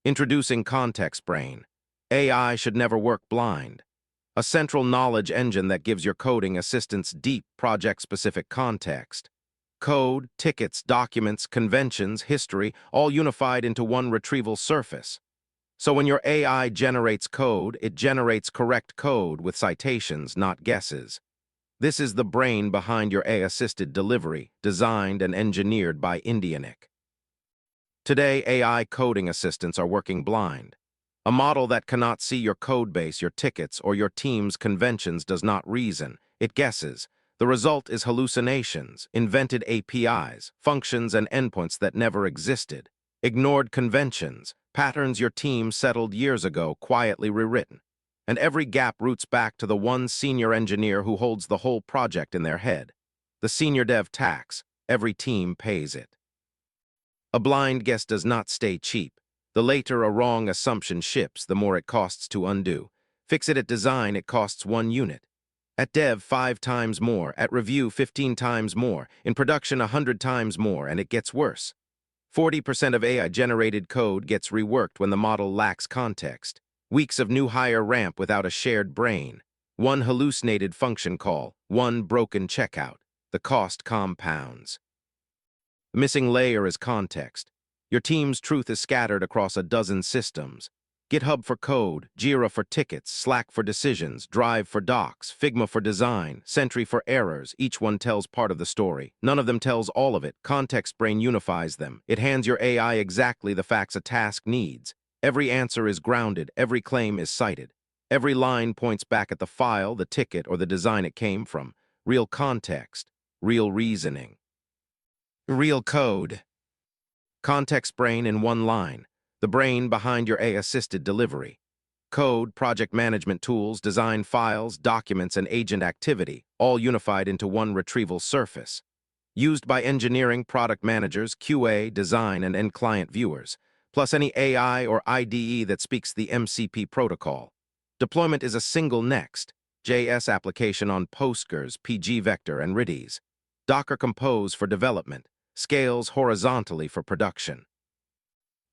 Introducing ContextBrain. AI should never work blind. A central knowledge engine that gives your coding assistants deep, project-specific context. Code, tickets, documents, conventions, history, all unified into one retrieval surface. So when your AI generates code, it generates correct code with citations, not guesses. This is the brain behind your AI-assisted delivery, designed and engineered by IndiaNIC. Today, AI coding assistants are working blind. A model that cannot see your codebase, your tickets, or your team's conventions does not reason. It guesses. The result is hallucinations, invented APIs, functions and endpoints that never existed, ignored conventions, patterns your team settled years ago, quietly rewritten. And every gap roots back to the one senior engineer who holds the whole project in their head. The senior dev tax. Every team pays it. A blind guess does not stay cheap. The later a wrong assumption ships, the more it costs to undo. Fix it at design, it costs 1 unit. At dev, 5 times more. At review, 15 times more. In production, 100 times more, and it gets worse. 40% of AI-generated code gets reworked when the model lacks context. Weeks of new hire ramp without a shared brain. 1 hallucinated function call, 1 broken checkout. The cost compounds. The missing layer is context. Your team's truth is scattered across a dozen systems. GitHub for code, Jira for tickets, Slack for decisions, Drive for docs, Figma for design, Sentry for errors. Each one tells part of the story. None of them tells all of it. ContextBrain unifies them. It hands your AI exactly the facts a task needs. Every answer is grounded. Every claim is cited. Every line points back at the file, the ticket, or the design it came from. Real context. Real reasoning. Real code. ContextBrain in one line. The brain behind your AI-assisted delivery. Code, project management tools, design files, documents, and agent activity, all unified into one retrieval surface. Used by engineering, product managers, QA, design, and end client viewers, plus any AI or IDE that speaks the MCP protocol. Deployment is a single Next.js application on Postgres, pgvector, and Redis. Docker Compose for development. Scales horizontally for production.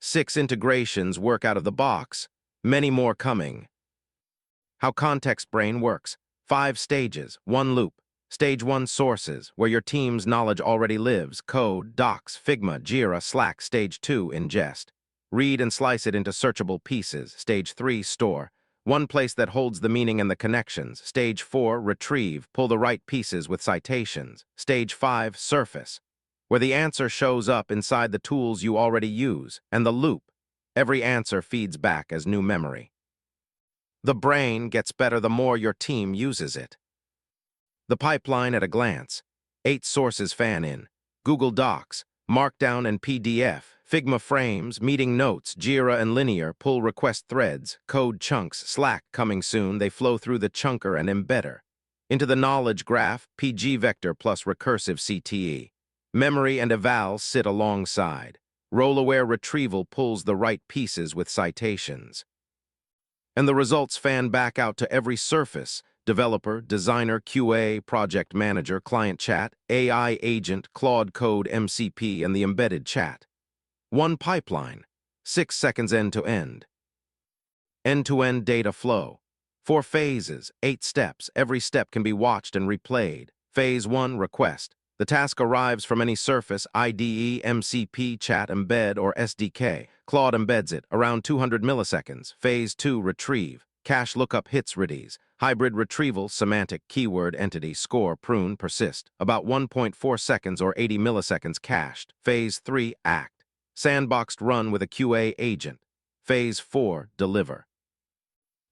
6 integrations work out of the box, many more coming. How ContextBrain works. 5 stages, 1 loop. Stage 1 sources, where your team's knowledge already lives, code, docs, Figma, Jira, Slack. Stage 2 ingest. Read and slice it into searchable pieces. Stage 3 store. One place that holds the meaning and the connections. Stage 4 retrieve, pull the right pieces with citations. Stage 5 surface, where the answer shows up inside the tools you already use, and the loop. Every answer feeds back as new memory. The brain gets better the more your team uses it. The pipeline at a glance. 8 sources fan in. Google Docs, Markdown and PDF, Figma frames, meeting notes, Jira and linear, pull request threads, code chunks, Slack coming soon. They flow through the chunker and embedder. Into the knowledge graph, pgvector plus recursive CTE. Memory and evals sit alongside. Role-aware retrieval pulls the right pieces with citations. And the results fan back out to every surface: developer, designer, QA, project manager, client chat, AI agent, Claude code, MCP, and the embedded chat. 1 pipeline, 6 seconds end-to-end. End-to-end data flow. 4 phases, 8 steps. Every step can be watched and replayed. Phase 1, request. The task arrives from any surface, IDE, MCP, chat, embed, or SDK. Claude embeds it, around 200 milliseconds. Phase 2, retrieve. Cache lookup hits Redis. Hybrid retrieval, semantic, keyword, entity, score, prune, persist. About 1.4 seconds or 80 milliseconds cached. Phase 3, act. Sandboxed run with a QA agent. Phase 4, deliver.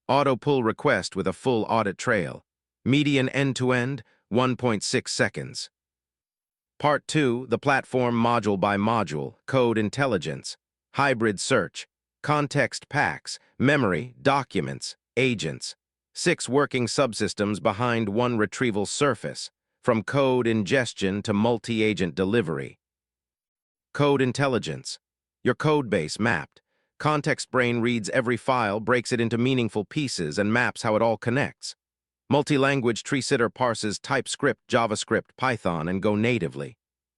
Auto pull request with a full audit trail. Median end-to-end, 1.6 seconds. Part 2, the platform module by module, code intelligence, hybrid search, context packs, memory, documents, agents. 6 working subsystems behind one retrieval surface, from code ingestion to multi-agent delivery. Code intelligence. Your codebase mapped. ContextBrain reads every file, breaks it into meaningful pieces, and maps how it all connects. Multi-language tree sitter parses TypeScript, JavaScript, Python, and Go natively.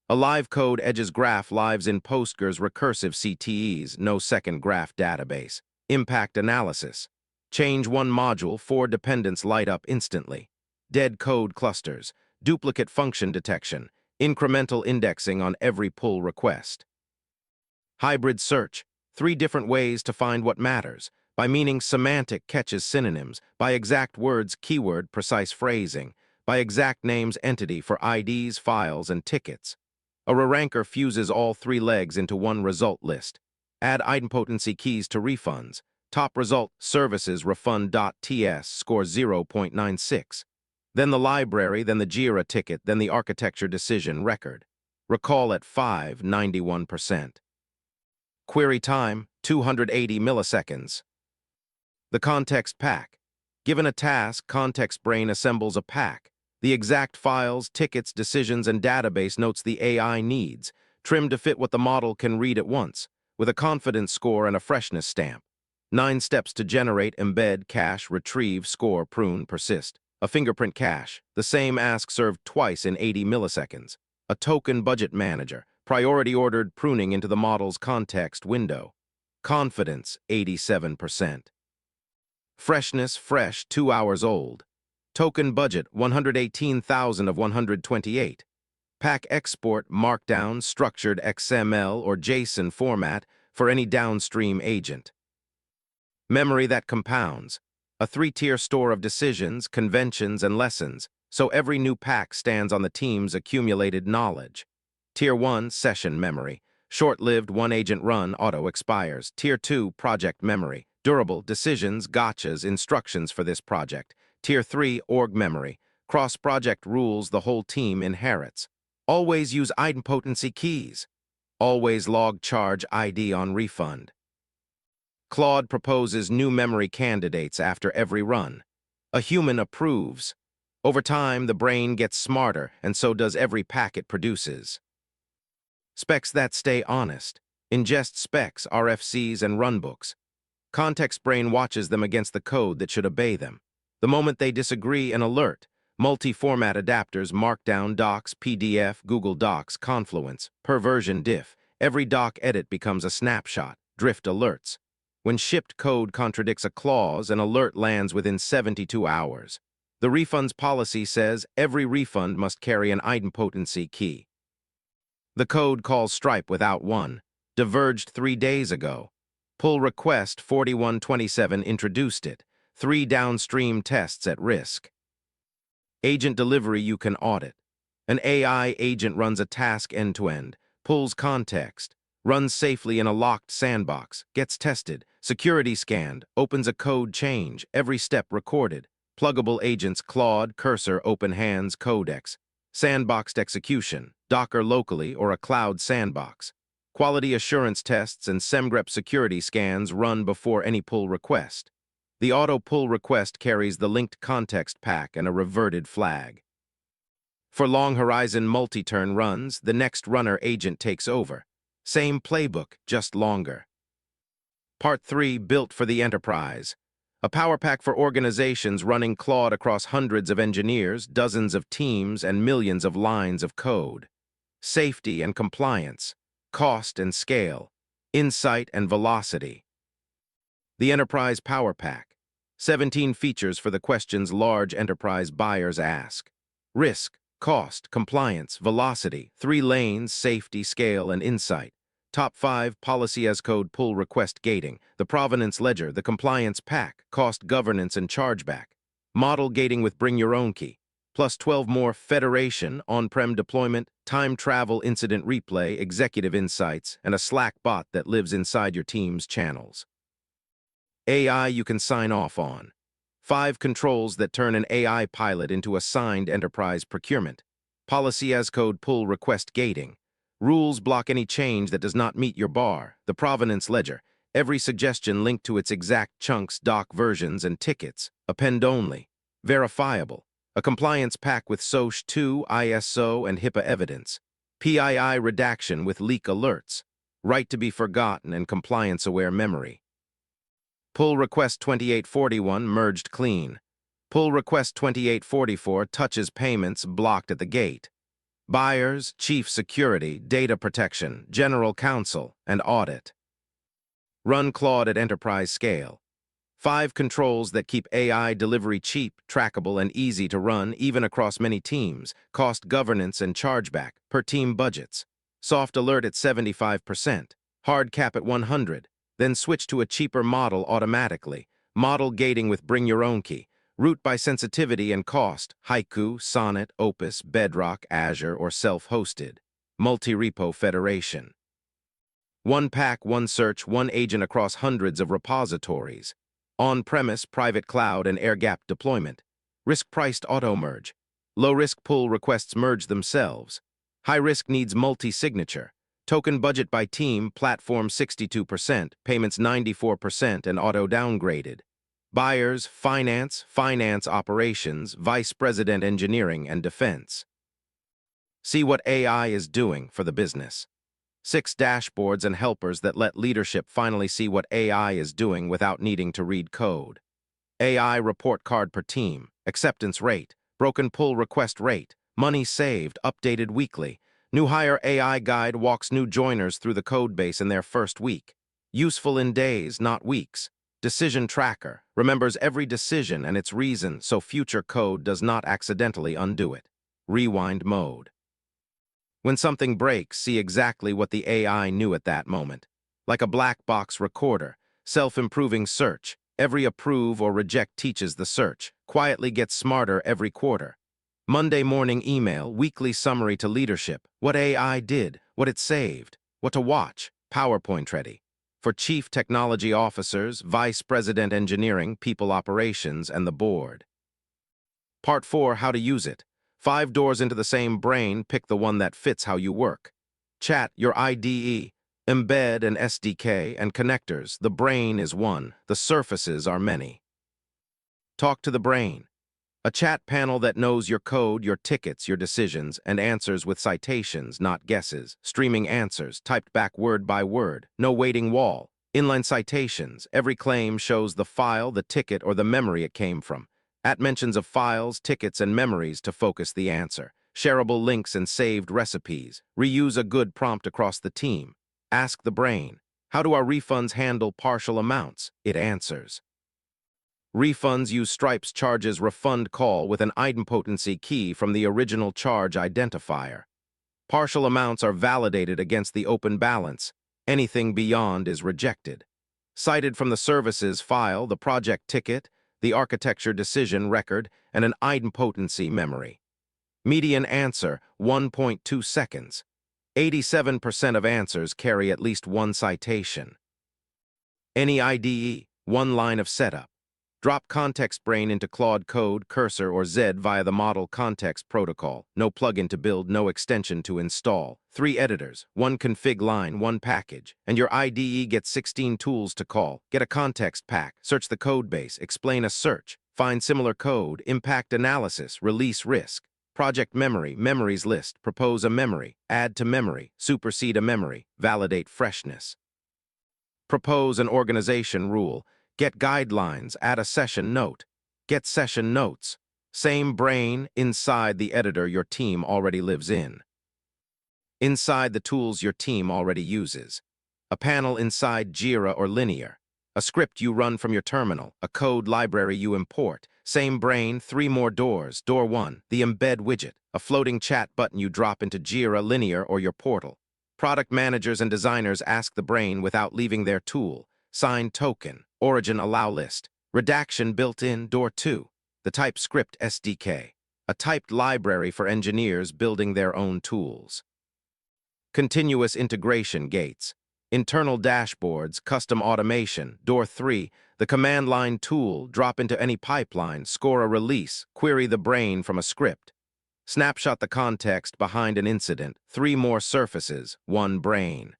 A live code edges graph lives in Postgres recursive CTEs, no second graph database. Impact analysis. Change one module, 4 dependents light up instantly. Dead code clusters. Duplicate function detection. Incremental indexing on every pull request. Hybrid search. 3 different ways to find what matters. By meaning semantic catches synonyms. By exact words keyword precise phrasing. By exact names entity for IDs, files, and tickets. A re-ranker fuses all 3 legs into one result list. Add idempotency keys to refunds. Top result, services refund.ts, score 0.96. Then the library, then the JIRA ticket, then the architecture decision record. Recall at 91%. Query time, 280 milliseconds. The context pack. Given a task, ContextBrain assembles a pack. The exact files, tickets, decisions, and database notes the AI needs, trimmed to fit what the model can read at once, with a confidence score and a freshness stamp. 9 steps to generate, embed, cache, retrieve, score, prune, persist. A fingerprint cache, the same ask served twice in 80 milliseconds. A token budget manager, priority ordered pruning into the model's context window. Confidence, 87%. Freshness, fresh, 2 hours old. Token budget, 118,000 of 128. Pack export, markdown, structured XML or JSON format for any downstream agent. Memory that compounds. A 3-tier store of decisions, conventions, and lessons, so every new pack stands on the team's accumulated knowledge. Tier 1, session memory. Short-lived, one-agent run, auto expires. Tier 2, project memory. Durable, decisions, gotchas, instructions for this project. Tier 3, org memory. Cross-project rules the whole team inherits. Always use idempotency keys. Always log charge ID on refund. Claude proposes new memory candidates after every run. A human approves. Over time, the brain gets smarter, and so does every pack it produces. Specs that stay honest. Ingest specs, RFCs, and runbooks. ContextBrain watches them against the code that should obey them. The moment they disagree, an alert. Multi-format adapters, Markdown, Docs, PDF, Google Docs, Confluence, per version diff. Every doc edit becomes a snapshot, drift alerts. When shipped code contradicts a clause, an alert lands within 72 hours. The refunds policy says every refund must carry an idempotency key. The code calls Stripe without one. Diverged 3 days ago. Pull request 4127 introduced it. 3 downstream tests at risk. Agent delivery you can audit. An AI agent runs a task end-to-end, pulls context, runs safely in a locked sandbox, gets tested, security scanned, opens a code change, every step recorded. Pluggable agents Claude, Cursor, Open Hands, Codex. Sandboxed execution, Docker locally or a cloud sandbox. Quality assurance tests and SemGrep security scans run before any pull request. The auto pull request carries the linked context pack and a reverted flag. For long horizon multi-turn runs, the next runner agent takes over. Same playbook, just longer. Part 3, built for the enterprise. A power pack for organizations running Claude across hundreds of engineers, dozens of teams, and millions of lines of code. Safety and compliance, cost and scale, insight and velocity. The Enterprise Power Pack. 17 features for the questions large enterprise buyers ask. Risk, cost, compliance, velocity, 3 lanes, safety, scale, and insight. Top 5 policy as code pull request gating, the provenance ledger, the compliance pack, cost governance and chargeback. Model gating with bring your own key. Plus 12 more federation, on-prem deployment, time travel incident replay, executive insights, and a Slack bot that lives inside your team's channels. AI you can sign off on. 5 controls that turn an AI pilot into a signed enterprise procurement. Policy as code pull request gating. Rules block any change that does not meet your bar. The provenance ledger. Every suggestion linked to its exact chunks, doc versions, and tickets. Append only. Verifiable. A compliance pack with SOC 2, ISO, and HIPAA evidence. PII redaction with leak alerts. Right to be forgotten and compliance-aware memory. Pull request 2841 merged clean. Pull request 2844 touches payments blocked at the gate. Buyers, chief security, data protection, general counsel, and audit. Run Claude at enterprise scale. 5 controls that keep AI delivery cheap, trackable, and easy to run even across many teams. Cost governance and chargeback per team budgets. Soft alert at 75%. Hard cap at 100. Then switch to a cheaper model automatically. Model gating with bring your own key. Route by sensitivity and cost. Haiku, Sonnet, Opus, Bedrock, Azure, or self-hosted. Multi-repo federation. One pack, one search, one agent across hundreds of repositories. On-premise, private cloud, and air-gapped deployment. Risk-priced auto-merge. Low-risk pull requests merge themselves. High-risk needs multi-signature. Token budget by team, platform 62%, payments 94%, and auto-downgraded. Buyers, finance operations, vice president engineering, and defense. See what AI is doing for the business. 6 dashboards and helpers that let leadership finally see what AI is doing without needing to read code. AI report card per team, acceptance rate, broken pull request rate, money saved, updated weekly. New hire AI guide walks new joiners through the code base in their first week. Useful in days, not weeks. Decision tracker remembers every decision and its reason so future code does not accidentally undo it. Rewind mode. When something breaks, see exactly what the AI knew at that moment. Like a black box recorder, self-improving search. Every approve or reject teaches the search. Quietly gets smarter every quarter. Monday morning email, weekly summary to leadership. What AI did, what it saved, what to watch. PowerPoint ready. For chief technology officers, vice president engineering, people operations, and the board. Part 4, how to use it. 5 doors into the same brain, pick the one that fits how you work. Chat, your IDE, embed and SDK, and connectors. The brain is one, the surfaces are many. Talk to the brain. A chat panel that knows your code, your tickets, your decisions, and answers with citations, not guesses. Streaming answers, typed back word by word. No waiting wall. Inline citations. Every claim shows the file, the ticket, or the memory it came from. At mentions of files, tickets, and memories to focus the answer. Shareable links and saved recipes. Reuse a good prompt across the team. Ask the brain, how do our refunds handle partial amounts? It answers. Refunds use Stripe's charges refund call with an idempotency key from the original charge identifier. Partial amounts are validated against the open balance. Anything beyond is rejected. Cited from the services file, the project ticket, the architecture decision record, and an idempotency memory. Median answer, 1.2 seconds. 87% of answers carry at least one citation. Any IDE, one line of setup. Drop ContextBrain into Claude Code, Cursor, or Zed via the Model Context Protocol. No plugin to build, no extension to install. 3 editors, 1 config line, 1 package. And your IDE gets 16 tools to call. Get a context pack, search the code base, explain a search, find similar code, impact analysis, release risk. Project memory, memories list, propose a memory, add to memory, supersede a memory, validate freshness. Propose an organization rule. Get guidelines, add a session note. Get session notes. Same brain inside the editor your team already lives in. Inside the tools your team already uses. A panel inside Jira or Linear. A script you run from your terminal. A code library you import. Same brain, 3 more doors. Door 1, the embed widget. A floating chat button you drop into Jira, Linear, or your portal. Product managers and designers ask the brain without leaving their tool. Signed token. Origin allow list. Redaction built in, door 2. The TypeScript SDK. A typed library for engineers building their own tools. Continuous integration gates. Internal dashboards, custom automation, door 3. The command line tool, drop into any pipeline, score a release, query the brain from a script. Snapshot the context behind an incident, 3 more surfaces, 1 brain.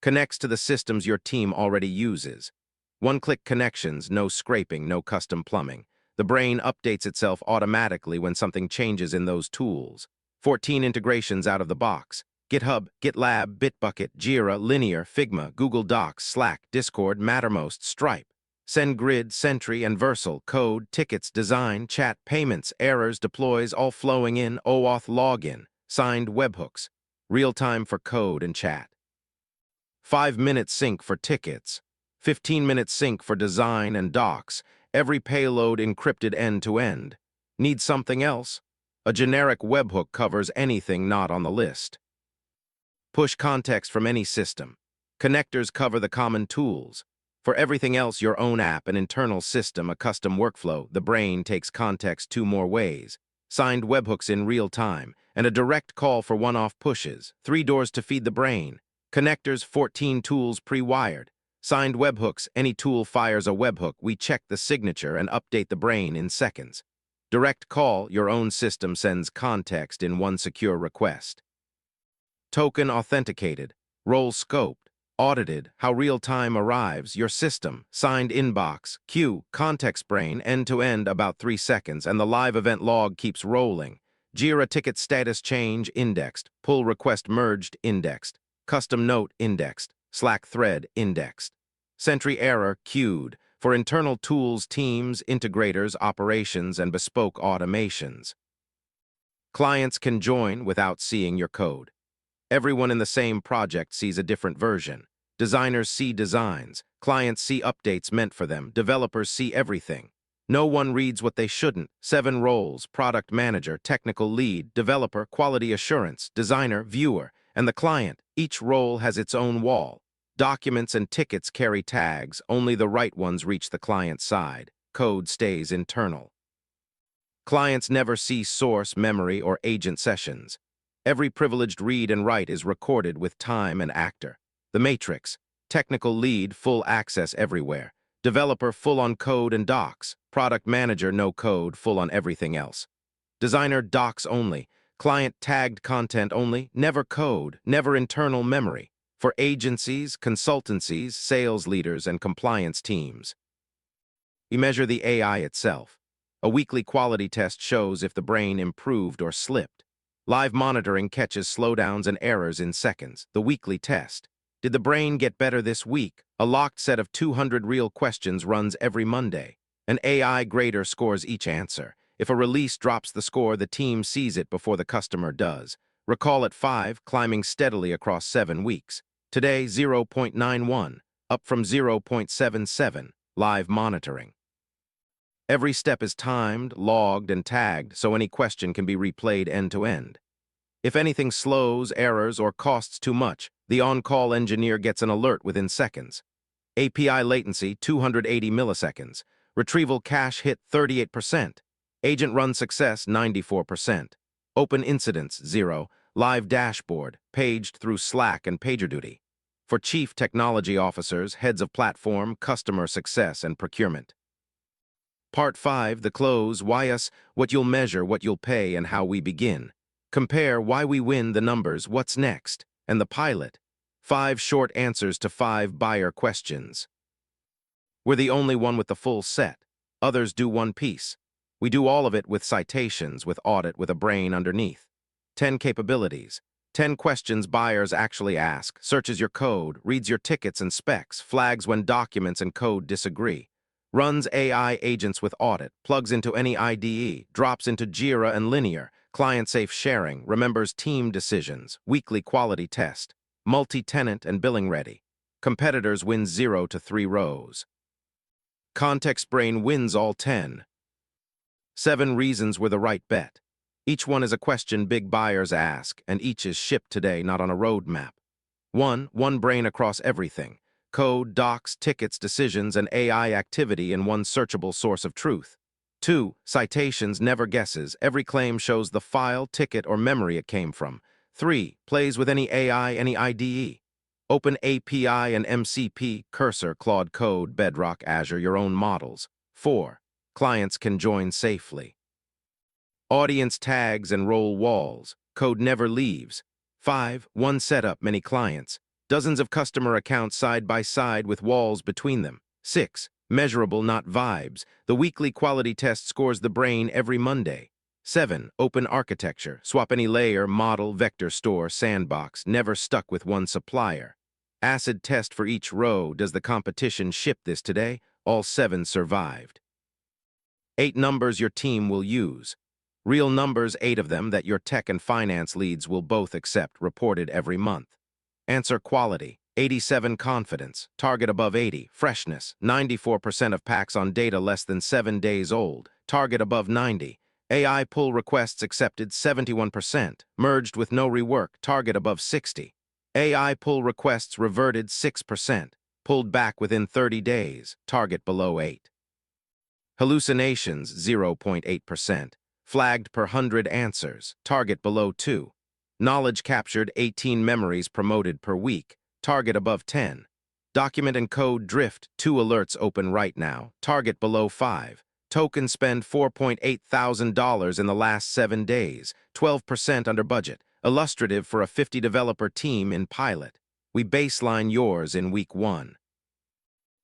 Connects to the systems your team already uses. One-click connections, no scraping, no custom plumbing. The brain updates itself automatically when something changes in those tools. 14 integrations out of the box. GitHub, GitLab, Bitbucket, Jira, Linear, Figma, Google Docs, Slack, Discord, Mattermost, Stripe. SendGrid, Sentry, and Versal, code, tickets, design, chat, payments, errors, deploys, all flowing in, OAuth login. signed webhooks, real-time for code and chat. 5-minute sync for tickets, 15-minute sync for design and docs, every payload encrypted end-to-end. Need something else? A generic webhook covers anything not on the list. Push context from any system. Connectors cover the common tools. For everything else, your own app, an internal system, a custom workflow, the brain takes context 2 more ways. Signed webhooks in real time, and a direct call for one-off pushes. 3 doors to feed the brain. Connectors, 14 tools pre-wired. Signed webhooks, any tool fires a webhook, we check the signature and update the brain in seconds. Direct call, your own system sends context in one secure request. Token authenticated, role scoped, audited, how real-time arrives, your system, signed inbox, queue, ContextBrain, end-to-end about 3 seconds, and the live event log keeps rolling. Jira ticket status change, indexed, pull request merged, indexed, custom note, indexed, Slack thread, indexed. Sentry error, queued, for internal tools, teams, integrators, operations, and bespoke automations. Clients can join without seeing your code. Everyone in the same project sees a different version. Designers see designs, clients see updates meant for them, developers see everything. No one reads what they shouldn't. 7 roles: product manager, technical lead, developer, quality assurance, designer, viewer, and the client. Each role has its own wall. Documents and tickets carry tags, only the right ones reach the client side. Code stays internal. Clients never see source, memory, or agent sessions. Every privileged read and write is recorded with time and actor. The matrix: technical lead, full access everywhere. Developer, full on code and docs. Product manager, no code, full on everything else. Designer, docs only. Client, tagged content only, never code, never internal memory. For agencies, consultancies, sales leaders, and compliance teams. We measure the AI itself. A weekly quality test shows if the brain improved or slipped. Live monitoring catches slowdowns and errors in seconds. The weekly test. Did the brain get better this week? A locked set of 200 real questions runs every Monday. An AI grader scores each answer. If a release drops the score, the team sees it before the customer does. Recall at 5, climbing steadily across 7 weeks. Today, 0.91, up from 0.77, live monitoring. Every step is timed, logged, and tagged, so any question can be replayed end-to-end. If anything slows, errors, or costs too much, the on-call engineer gets an alert within seconds. API latency, 280 milliseconds. Retrieval cache hit, 38%. Agent run success, 94%. Open incidents, 0. Live dashboard, paged through Slack and PagerDuty. For chief technology officers, heads of platform, customer success, and procurement. Part 5, the close, why us, what you'll measure, what you'll pay, and how we begin. Compare why we win, the numbers, what's next, and the pilot. 5 short answers to 5 buyer questions. We're the only one with the full set. Others do one piece. We do all of it with citations, with audit, with a brain underneath. 10 capabilities. 10 questions buyers actually ask, searches your code, reads your tickets and specs, flags when documents and code disagree. Runs AI agents with audit, plugs into any IDE, drops into Jira and Linear, client-safe sharing, remembers team decisions, weekly quality test, multi-tenant and billing ready. Competitors win 0 to 3 rows. ContextBrain wins all 10. 7 reasons we're the right bet. Each one is a question big buyers ask, and each is shipped today, not on a roadmap. 1. One brain across everything. Code, docs, tickets, decisions, and AI activity in one searchable source of truth. 2. Citations, never guesses. Every claim shows the file, ticket, or memory it came from. 3. Plays with any AI, any IDE. Open API and MCP, Cursor, Claude Code, Bedrock, Azure, your own models. 4. Clients can join safely. Audience tags and role walls. Code never leaves. 5. One setup, many clients. Dozens of customer accounts side by side with walls between them. 6. Measurable, not vibes. The weekly quality test scores the brain every Monday. 7. Open architecture. Swap any layer, model, vector store, sandbox. Never stuck with one supplier. Acid test for each row. Does the competition ship this today? All 7 survived. 8 numbers your team will use. Real numbers, 8 of them, that your tech and finance leads will both accept, reported every month. Answer quality, 87 confidence, target above 80, freshness, 94% of packs on data less than 7 days old, target above 90, AI pull requests accepted 71%, merged with no rework, target above 60. AI pull requests reverted 6%, pulled back within 30 days, target below 8. Hallucinations 0.8%, flagged per 100 answers, target below 2. Knowledge captured 18 memories promoted per week, target above 10. Document and code drift 2 alerts open right now, target below 5. Token spend $4,800 in the last 7 days, 12% under budget, illustrative for a 50-developer team in pilot. We baseline yours in week 1.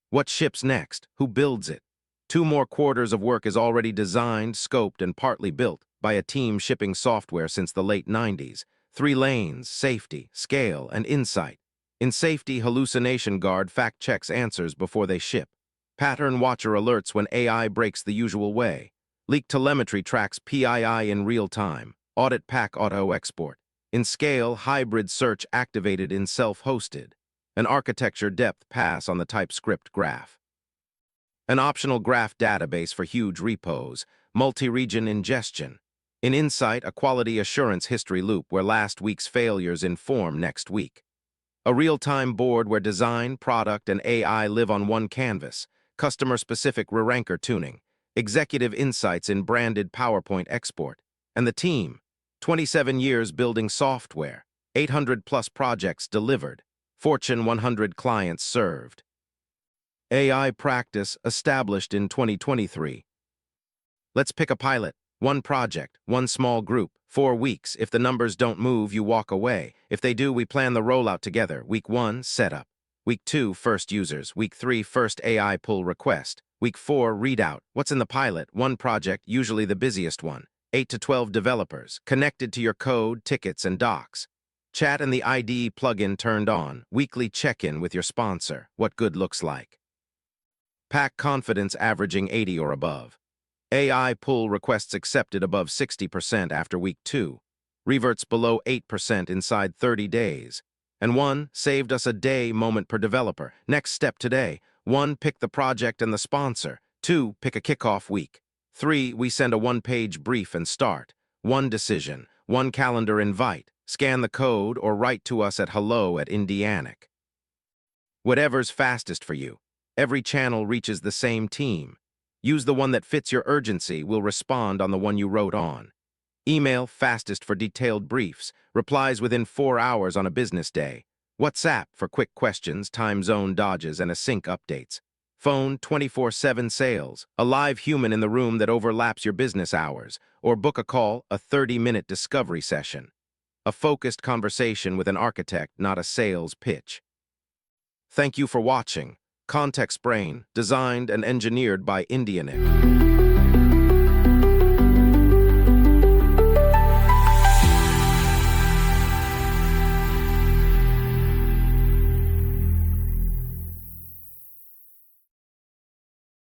What ships next? Who builds it? 2 more quarters of work is already designed, scoped, and partly built by a team shipping software since the late 90s. 3 lanes, safety, scale, and insight. In safety, Hallucination Guard fact-checks answers before they ship. Pattern Watcher alerts when AI breaks the usual way. Leak Telemetry tracks PII in real time. Audit Pack auto-export. In scale, Hybrid Search activated in self-hosted. An architecture depth pass on the TypeScript graph. An optional graph database for huge repos. Multi-region ingestion. In Insight, a quality assurance history loop where last week's failures inform next week. A real-time board where design, product, and AI live on one canvas. Customer-specific re-ranker tuning. Executive insights in branded PowerPoint export. And the team, 27 years building software, 800-plus projects delivered, Fortune 100 clients served. AI practice established in 2023. Let's pick a pilot. 1 project, 1 small group, 4 weeks. If the numbers don't move, you walk away. If they do, we plan the rollout together. Week 1, setup. Week 2, first users. Week 3, first AI pull request. Week 4, readout. What's in the pilot? 1 project, usually the busiest one. 8 to 12 developers, connected to your code, tickets, and docs. Chat and the IDE plugin turned on. Weekly check-in with your sponsor. What good looks like. Pack confidence averaging 80 or above. AI pull requests accepted above 60% after week 2. Reverts below 8% inside 30 days. And 1, saved us a day moment per developer. Next step today. 1, pick the project and the sponsor. 2, pick a kickoff week. 3, we send a 1-page brief and start. 1 decision, 1 calendar invite. Scan the code or write to us at hello@IndiaNIC. Whatever's fastest for you. Every channel reaches the same team. Use the one that fits your urgency. We'll respond on the one you wrote on. Email, fastest for detailed briefs. Replies within 4 hours on a business day. WhatsApp for quick questions, time zone dodges, and async updates. Phone, 24/7 sales. A live human in the room that overlaps your business hours. Or book a call, a 30-minute discovery session. A focused conversation with an architect, not a sales pitch. Thank you for watching. ContextBrain, designed and engineered by IndiaNIC.